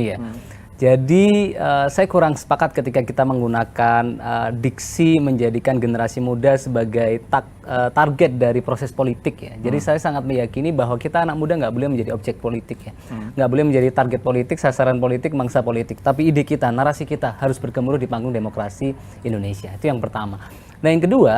ya. Jadi saya kurang sepakat ketika kita menggunakan diksi menjadikan generasi muda sebagai target dari proses politik ya. Jadi saya sangat meyakini bahwa kita anak muda nggak boleh menjadi objek politik ya. Nggak boleh menjadi target politik, sasaran politik, mangsa politik. Tapi ide kita, narasi kita harus bergemuruh di panggung demokrasi Indonesia. Itu yang pertama. Nah yang kedua,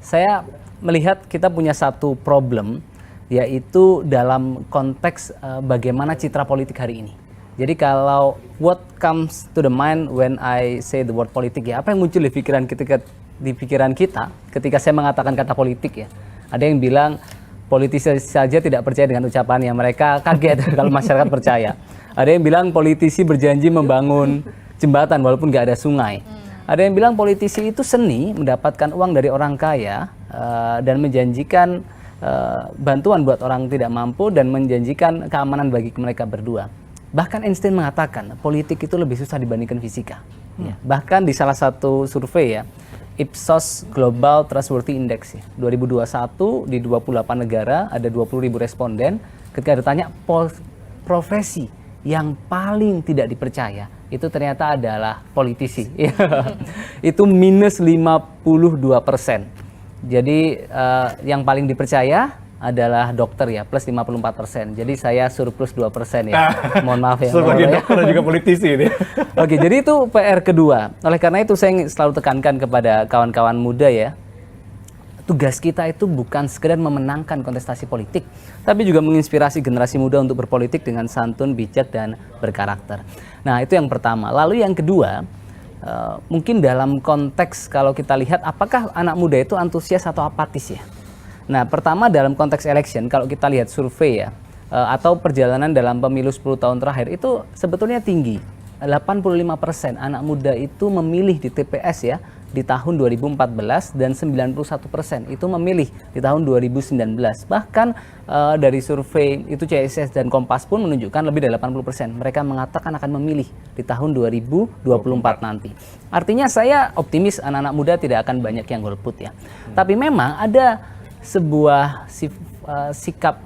saya melihat kita punya satu problem, yaitu dalam konteks bagaimana citra politik hari ini. Jadi kalau what comes to the mind when I say the word politik ya, apa yang muncul di pikiran kita ketika saya mengatakan kata politik ya. Ada yang bilang politisi saja tidak percaya dengan ucapannya, mereka kaget kalau masyarakat percaya. Ada yang bilang politisi berjanji membangun jembatan walaupun nggak ada sungai. Ada yang bilang politisi itu seni, mendapatkan uang dari orang kaya dan menjanjikan bantuan buat orang tidak mampu dan menjanjikan keamanan bagi mereka berdua. Bahkan Einstein mengatakan politik itu lebih susah dibandingkan fisika. Ya. Bahkan di salah satu survei ya, Ipsos Global Trustworthy Index ya, 2021 di 28 negara ada 20.000 responden. Ketika ditanya profesi yang paling tidak dipercaya, itu ternyata adalah politisi. Itu minus 52%. Jadi yang paling dipercaya adalah dokter ya, plus 54%. Jadi saya surplus 2% ya. Mohon maaf ya. Sebagai dokter dan juga politisi ini. Oke, jadi itu PR kedua. Oleh karena itu saya selalu tekankan kepada kawan-kawan muda ya. Tugas kita itu bukan sekedar memenangkan kontestasi politik, tapi juga menginspirasi generasi muda untuk berpolitik dengan santun, bijak, dan berkarakter. Nah, itu yang pertama. Lalu yang kedua, mungkin dalam konteks kalau kita lihat apakah anak muda itu antusias atau apatis ya. Nah, pertama dalam konteks election, kalau kita lihat survei ya, atau perjalanan dalam pemilu 10 tahun terakhir, itu sebetulnya tinggi. 85% anak muda itu memilih di TPS ya, di tahun 2014, dan 91% itu memilih di tahun 2019. Bahkan dari survei itu CSIS dan Kompas pun menunjukkan lebih dari 80%. Mereka mengatakan akan memilih di tahun 2024 nanti. Artinya saya optimis anak-anak muda tidak akan banyak yang golput ya. Tapi memang ada sebuah sikap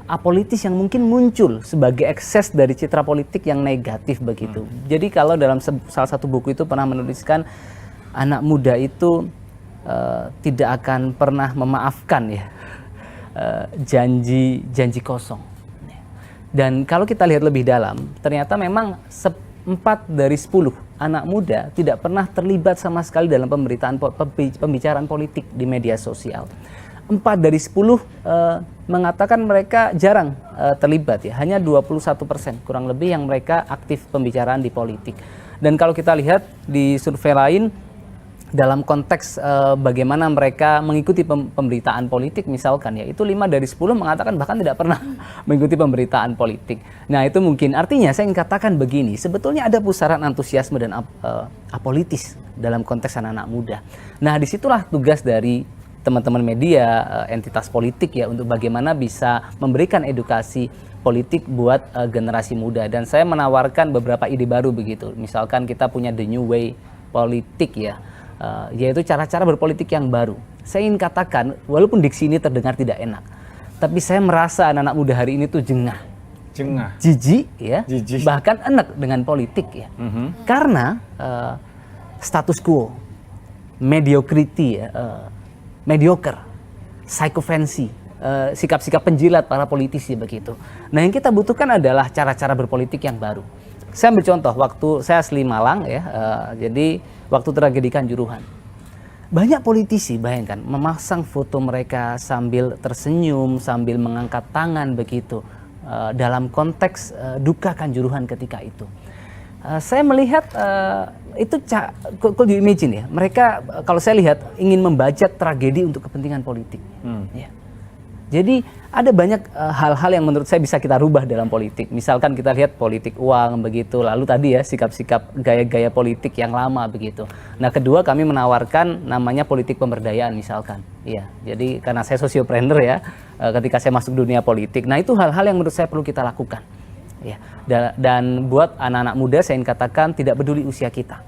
apolitis yang mungkin muncul sebagai ekses dari citra politik yang negatif begitu. Jadi kalau dalam salah satu buku itu pernah menuliskan anak muda itu tidak akan pernah memaafkan ya janji kosong. Dan kalau kita lihat lebih dalam, ternyata memang 4 dari 10 anak muda tidak pernah terlibat sama sekali dalam pembicaraan politik di media sosial. 4 dari 10 mengatakan mereka jarang terlibat ya, hanya 21% kurang lebih yang mereka aktif pembicaraan di politik. Dan kalau kita lihat di survei lain dalam konteks bagaimana mereka mengikuti pemberitaan politik misalkan ya, itu 5 dari 10 mengatakan bahkan tidak pernah mengikuti pemberitaan politik. Nah itu mungkin artinya saya ingin katakan begini, sebetulnya ada pusaran antusiasme dan apolitis dalam konteks anak-anak muda. Nah disitulah tugas dari teman-teman media, entitas politik ya, untuk bagaimana bisa memberikan edukasi politik buat generasi muda. Dan saya menawarkan beberapa ide baru begitu. Misalkan kita punya the new way politik ya, yaitu cara-cara berpolitik yang baru. Saya ingin katakan, walaupun diksi ini terdengar tidak enak, tapi saya merasa anak-anak muda hari ini tuh jengah, jijik ya, bahkan enak dengan politik ya. Karena status quo, mediocrity ya, mediocre, psychophancy, sikap-sikap penjilat para politisi begitu. Nah yang kita butuhkan adalah cara-cara berpolitik yang baru. Saya ambil contoh, waktu saya asli Malang ya, jadi waktu tragedi Kanjuruhan. Banyak politisi, bayangkan, memasang foto mereka sambil tersenyum, sambil mengangkat tangan begitu, dalam konteks duka Kanjuruhan ketika itu. Saya melihat itu could you imagine ya, mereka kalau saya lihat ingin membajak tragedi untuk kepentingan politik. Ya. Jadi ada banyak hal-hal yang menurut saya bisa kita rubah dalam politik. Misalkan kita lihat politik uang begitu, lalu tadi ya sikap-sikap gaya-gaya politik yang lama begitu. Nah kedua kami menawarkan namanya politik pemberdayaan misalkan. Iya, jadi karena saya sosiopreneur ya, ketika saya masuk dunia politik. Nah itu hal-hal yang menurut saya perlu kita lakukan. Ya, dan buat anak-anak muda saya ingin katakan tidak peduli usia kita.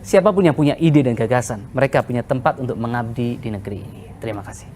Siapapun yang punya ide dan gagasan, mereka punya tempat untuk mengabdi di negeri ini. Terima kasih.